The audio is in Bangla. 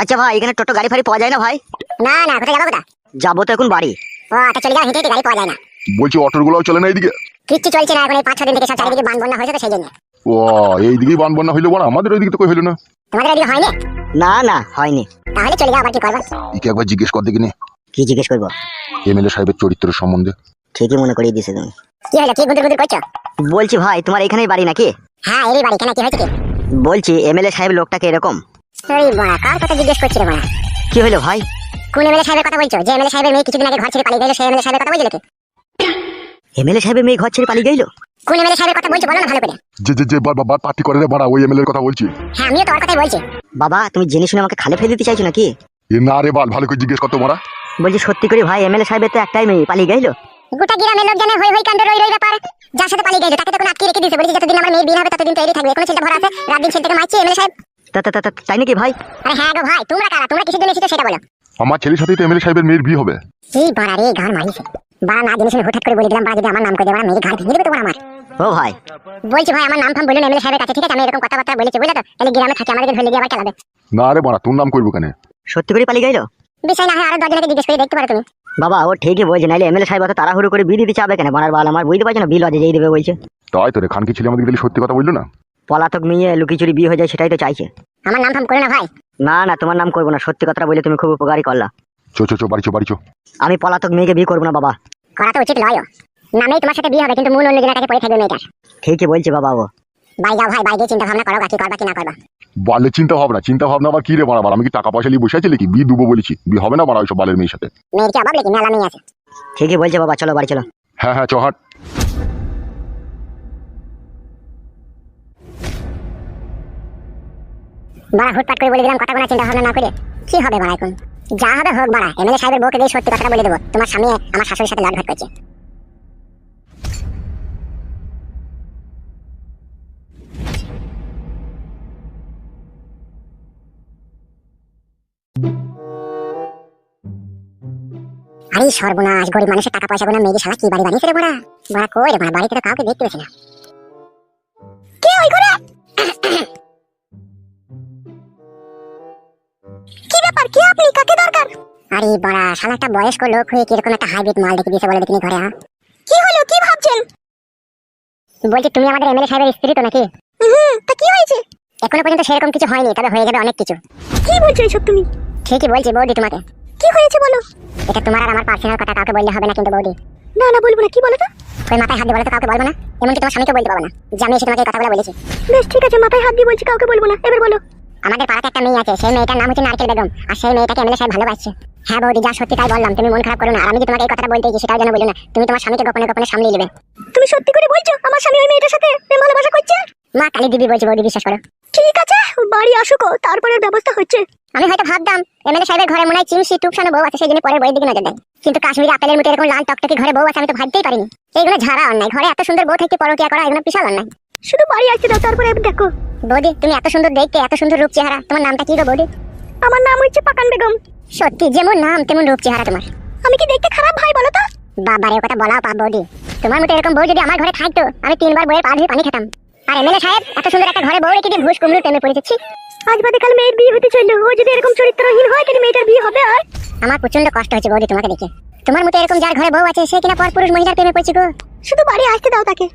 আচ্ছা ভাই, এখানে টোটো গাড়ি ফাড়ি পাওয়া যায় না ভাই? না না, কোথায় যাবো? কোথায় যাবো তো এখন বাড়ি। ও আচ্ছা, চলে যাও, হেঁটে হেঁটে গাড়ি পাওয়া যায় না। বলছি অটোর গুলাও চলে না এইদিকে? কিচ্ছু চলছে না এখন, এই 5-6 দিন থেকে সব চারিদিকে বান বন্যা হয়েছে তো সেই জন্য। ও এইদিকেই বান বন্যা হইলো বড়, আমাদের ওইদিকে তো কই হইলো না। তোমাদের এদিকে হয়নি? না না, হয়নি। তাহলে চলে যাও, আবার কি করবা? একে একবার জিজ্ঞেস কর দেখিনি কি জিজ্ঞেস করবো? এমএলএ সাহেবের চরিত্রের সম্বন্ধে। ঠিকই মনে করিয়ে দিছে তুমি। কি হলো, কি গুদুর গুদুর করছো? বলছি ভাই, তোমার এখানেই বাড়ি নাকি? হ্যাঁ, এরই বাড়ি। কেন, কি হয়েছে কি? বলছি এমএলএ সাহেব লোকটাকে এরকম। এই বড়া, কার কথা জিজ্ঞেস করছি রে বড়া? কি হলো ভাই? কোন এমএলএ সাহেবের কথা বলছো? যে এমএলএ সাহেবের মেয়ে কিছুদিন আগে ঘর ছেড়ে পালিয়ে গেল, সেই এমএলএ সাহেবের কথা বলছো নাকি? এমএলএ সাহেবের মেয়ে ঘর ছেড়ে পালিয়ে গেল? কোন এমএলএ সাহেবের কথা বলছো বলো না ভালো করে। যে যে যে বারবার পার্টি করে রে বড়া, ওই এমএলএর কথা বলছি। হ্যাঁ, আমিও তো ওর কথাই বলছি। বাবা, তুমি জেনে শুনে আমাকে খালে ফেলে দিতে চাইছো নাকি? এ না রে বাল, ভালো করে জিজ্ঞেস কর তো মারা। বলছি সত্যি করে ভাই, এমএলএ সাহেবের তো একটাই মেয়ে, পালিয়ে গেল। গোটা গ্রামের লোক জানে, হই হই কাণ্ড, রই রই ব্যাপার। যার সাথে পালিয়ে গেল তাকে তখন আটকে রেখে দিয়েছে, বলেছে যতদিন আমার মেয়ে বিয়ে হবে ততদিন তৈরি থাকবে। কোনো চিন্তা ভরা আছে, রাত দিন ছেলেটাকে মারছে এমএলএ সাহেব। তাই নাকি ভাই? আরে হ্যাঁ গো ভাই, তোমরা কারা? তোমরা কিসের জন্য এসেছো সেটা বলো। আমার ছেলের সাথেই তো এমএলএ সাহেবের মেয়ের বিয়ে হবে। এই বাড়া রে, গান মারিছে বাড়া, না জেনে শুনে হুটহাট করে বলে দিলাম। বাড়া যদি আমার নাম করে দেয়, মেয়ের ঘাড় ভেঙে দেবে তোমার আমার। ও ভাই, বলছি ভাই, আমার নাম ফাম বলুন এমএলএ সাহেবের কাছে, ঠিক আছে? আমি এরকম কথাবার্তা বলেছি বুঝলে তো, তাহলে গ্রামে থাকে আমাদেরকে ধরে গিয়ে আবার চালাবে। না রে বড়া, তোর নাম করবো কেন? সত্যি করে পালিয়ে গেল? বিষয় না হয় আরো 10 জনকে জিজ্ঞেস করে দেখতে পারো তুমি। বাবা, ও ঠিকই বলছে, নাইলে এমএলএ সাহেব অত তাড়াহুড়ো করে বিয়ে দিতে চাবে কেন? বানার বাল আমার বুঝতে পারছে না, বিল বাজে যেই দেবে বলছে। তাই তো রে, খানকি ছেলে আমাদের সত্যি কথা বললো না। পলাতক মেয়ে লুকিচুরি বিয়ে হয়ে যায়, সেটাই তো চাইছে। আমার নাম ফাম করো না ভাই। না না, তোমার নাম করবো না, সত্যি কথাটা বলে তুমি খুব উপকারী করলা। চো চো চো, বাড়ি চো বাড়ি চো। আমি পলাতক মেয়েকে বিয়ে করবো না বাবা। করা তো উচিত নয়। নামেই তোমার সাথে বিয়ে হবে, কিন্তু মূল অন্য জনের কাছে পড়ে থাকবে মেয়েটার। ঠিকই বলছে বাবা ও। বাই যাও ভাই, বাইরে চিন্তা ভাবনা করো, কি করবা কি না করবা। বালে চিন্তা ভাবনা আবার কি রে বড়া? আমি কি টাকা পয়সা নিয়ে বসে আছি নাকি? বিয়ে দুবো বলেছি, বিয়ে হবে না বড়া ওইসব বালের মেয়ের সাথে। মেয়ের কি অভাব নাকি? মেলা মেয়ে আছে। ঠিকই বলছে বাবা, চলো বাড়ি চলো। হ্যাঁ হ্যাঁ, চহাট। বাড়া হুটপাট করে বলে দিলাম, কথা কোনো চিন্তা ভাবনা না করে। কি হবে বাড়া এখন? যা হবে হোক বাড়া, এমএলএ সাহেবের বউকে দিয়ে সত্যি কথাটা বলে দেবো, তোমার স্বামী আমার শাশুড়ির সাথে লটঘট করছে। আরে সর্বনাশ, গরিব মানুষের টাকা পয়সা গোনা মেয়ে শালা কি বাড়ি বানিয়েছে রে বড়া? বড়া কই রে বড়া? বাড়িতে তো কাউকে দেখতে পেছি না। কে ওই ঘরে? কি ব্যাপার? কি আপনি? কাকে দরকার? আরে বড়া, শালা একটা বয়স্ক লোক হয়ে কিরকম একটা হাইব্রিড মাল দেখে দিয়েছে বলে দেখিনি ঘরে। হ্যাঁ, কি হলো? কি ভাবছেন? বলছি তুমি আমাদের এমএলএ সাহেবের স্ত্রী তো নাকি? তা কি হয়েছে? এখনো পর্যন্ত সেরকম কিছু হয়নি, তবে হয়ে যাবে অনেক কিছু। কি বলছো এসব তুমি? ঠিকই বলছি বৌদি তোমাকে। কি হয়েছে বলো? এটা তোমার আর আমার পার্সোনাল কথা, কাউকে বললে হবে না কিন্তু বৌদি। না না, বলবো না। কি বলো তো? ওই মাথায় হাত দিয়ে বলো তো, কাউকে বলবো না। এমনকি তোমার স্বামীকে বলতে পারবো না যে আমি এসে তোমাকে এই কথাগুলো বলেছি। বেশ ঠিক আছে, মাথায় হাত দিয়ে বলছি কাউকে বলবো না, এবার বলো। আমাদের পাড়াতে একটা মেয়ে আছে, সেই মেয়েটার নাম হচ্ছে নারকেল বেগম, আর সেই মেয়েটাকে এমএলএ সাহেব ভালোবাসছে। হ্যাঁ বৌদি, যা সত্যি তাই বললাম, তুমি মন খারাপ করো না। আর আমি যে তোমাকে এই কথাটা বলতে সেটাও যেন বলো না, তুমি তোমার স্বামীকে গোপনে গোপনে সামলিয়ে নেবে। তুমি সত্যি করে বলছো আমার স্বামী ওই মেয়েটার সাথে প্রেম ভালোবাসা করছে? মা কালী দিবি বলছি বৌদি, বিশ্বাস করো। ঠিক আছে, বাড়ি আসুক, তারপরে ব্যবস্থা হচ্ছে। আমি হয়তো ভাবতাম এমএলএ সাহেবের ঘরে মনে হয় চিমসি টুকসানো বউ আছে, সেই জন্য পরের বইয়ের দিকে নজর দেয়। কিন্তু কাশ্মীরি আপেলের মতো এরকম লাল টকটকে ঘরে বউ আছে আমি তো ভাবতেই পারিনি। এইগুলো ঝাড়া অন্যায়, ঘরে এত সুন্দর বউ থেকে পরকিয়া করা এগুলো বিশাল অন্যায়। শুধু বাড়ি আসতে দাও, তারপরে দেখো। বৌদি তুমি এত সুন্দর দেখতে, এত সুন্দর রূপ চেহারা, তোমার নামটা কি গো বৌদি? আমার নাম হচ্ছে পাকান বেগম। সত্যি যেমন নাম তেমন রূপ চেহারা তোমার। আমি কি দেখতে খারাপ ভাই বলো তো? বাবারে, কথা বলাও পাপ বৌদি। তোমার মতো এরকম বউ যদি আমার ঘরে থাকতো, আমি 3 বার বইয়ের পা ধুয়ে পানি খেতাম। আর এমএলএ সাহেব এত সুন্দর একটা ঘরে বউ রেখে দিয়ে ঘুষ কুমড়োর প্রেমে পড়েছি। আজ বাদে কাল মেয়ের বিয়ে হতে চললো, ও যদি এরকম চরিত্রহীন হয় তাহলে মেয়েটার বিয়ে হবে? আর আমার প্রচন্ড কষ্ট হচ্ছে বৌদি তোমাকে দেখে। তোমার মতো এরকম যার ঘরে বউ আছে সে কিনা পরপুরুষ মহিলার প্রেমে পড়ছে গো। শুধু বাড়ি আসতে দাও তাকে।